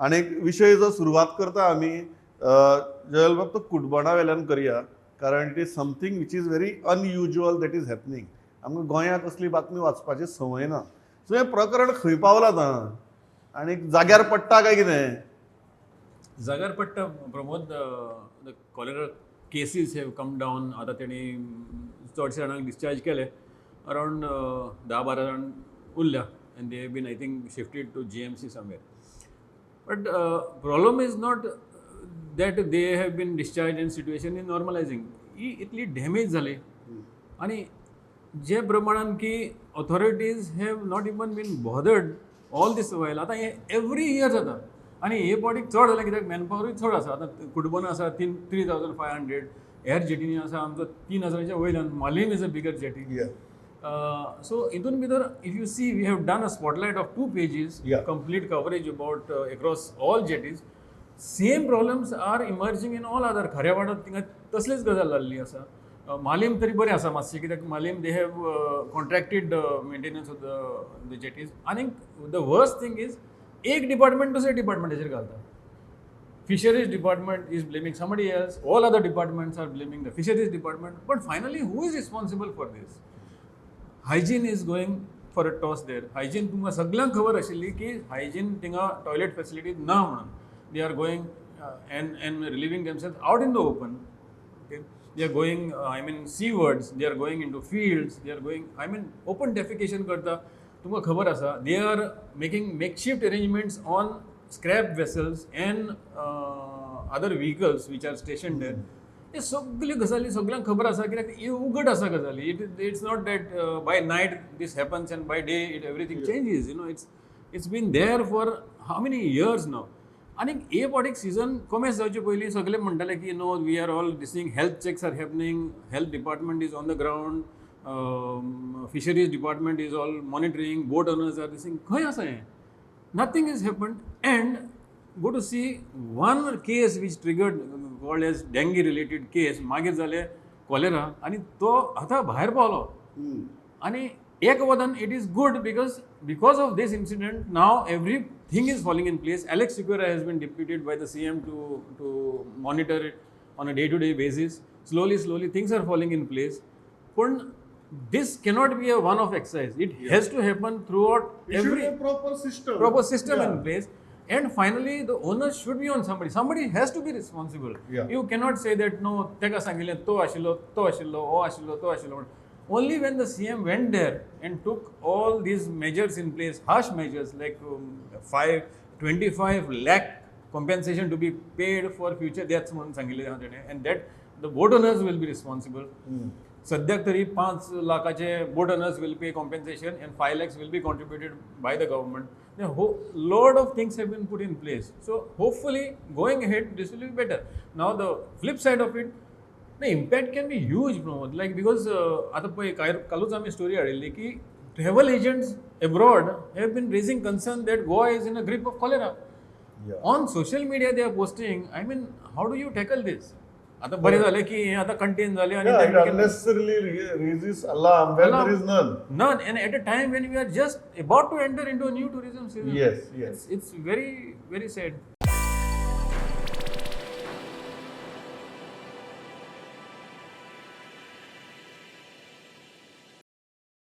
आणि एक विषय जो सुरवात करता आमी जयल बाब तो कुटबोना वेल्यान करया, कारण it is something which is very unusual that is happening. आमकां गोंयांत असली बातमी वाचपाची संवय ना. सो हें प्रकरण खंय पावलां आतां आनी जाग्यार पडटा काय कितें? जाग्यार पडटा Pramod. The cholera cases have come down. आतां तेणी चडशे जाणांक डिस्चार्ज केले. अरावंड 10-12 जाण उरल्या and they have been I think shifted to GMC somewhere. But problem is not that they have been discharge and situation is normalising. ही इतली damage जाली आनी जे प्रमाणान की authorities have not even been bothered all this while. आतां हें every year जाता आनी हे बॉडीक चड जालें कित्याक मॅनपावरूय चड आसा. आतां कुटबोना आसा 3,500. हेर जेटीनी आसा आमचो 3,000च्या वयल्यान. Malim is a bigger jetty. So हितून भितर if you see we have done a spotlight of 2 pages, complete coverage about across all jetties. Same problems are emerging in all other. खऱ्यावाडात थिंगा तसलीच गजाल जाल्ली आसा. मालीम तरी बरें आसा मातशें कित्याक Malim they have contracted maintenance of the jetties. आनी द वर्स्ट थिंग इज एक डिपार्टमेंट दुसऱ्या डिपार्टमेंटाचेर घालता. Fisheries department is blaming somebody else. All other departments are blaming the fisheries department. But finally, who is responsible for this? Hygiene is going for a toss there. Hygiene तुमकां सगळ्यांक खबर आशिल्ली की hygiene थिंगा toilet facilities ना म्हणून. They are going and relieving themselves out in the open. Okay? They are going, seawards. They are going into fields. They are going, open defecation करता. तुमकां खबर आसा. They are making makeshift arrangements on scrap vessels and other vehicles which are stationed there. हे सगळी गजाली सगळ्यांक खबर आसा कित्याक हे उगड आसा गजाली. It's not that by night this happens and by day everything changes. It's been there for how many years now. आनी हे बॉडीक सीजन कमेस जावचे पयलीं सगळे म्हणटाले की no we are all dissing health checks are happening. Health department is on the ground. Fisheries department is all monitoring. Boat owners are dissing. खंय आसा हें? Nothing has happened. And go to see one case which triggered called as dengue related case. मागीर जाले cholera आणि तो आता भायर Paulo. आणि एक वदान it is good because of this incident now everything is falling in place. Alex Sequeira has been deputed by the CM to monitor it on a day-to-day basis. Slowly things are falling in place. पण this cannot be a one-off exercise. It has to happen throughout every proper system in place. And finally, the onus should be on somebody. Somebody has to be responsible. You cannot say that no, teka sangile to ashilo, o ashilo, to ashilo. Only when the CM went there and took all these measures in place, harsh measures like 25 lakh compensation to be paid for future deaths, and that the boat owners will be responsible. सद्याक तरी 5 लाखाचे boat owners will pay compensation and 5 lakhs will be contributed by the government. A lot of things have been put in place. So hopefully going ahead this will be better. Now the flip side of it, the impact can be huge, like because आता पळय कालूच आमी story हाडिल्ली की travel agents abroad have been raising concern that Goa is in a grip of cholera. On social media they are posting. How do you tackle this? आता बरे झाले की हे आता कंटेन झाले आणि unnecessarily raises alarm when there is none. And at a time when we are just about to enter into a new tourism season. Yes. It's very, very sad.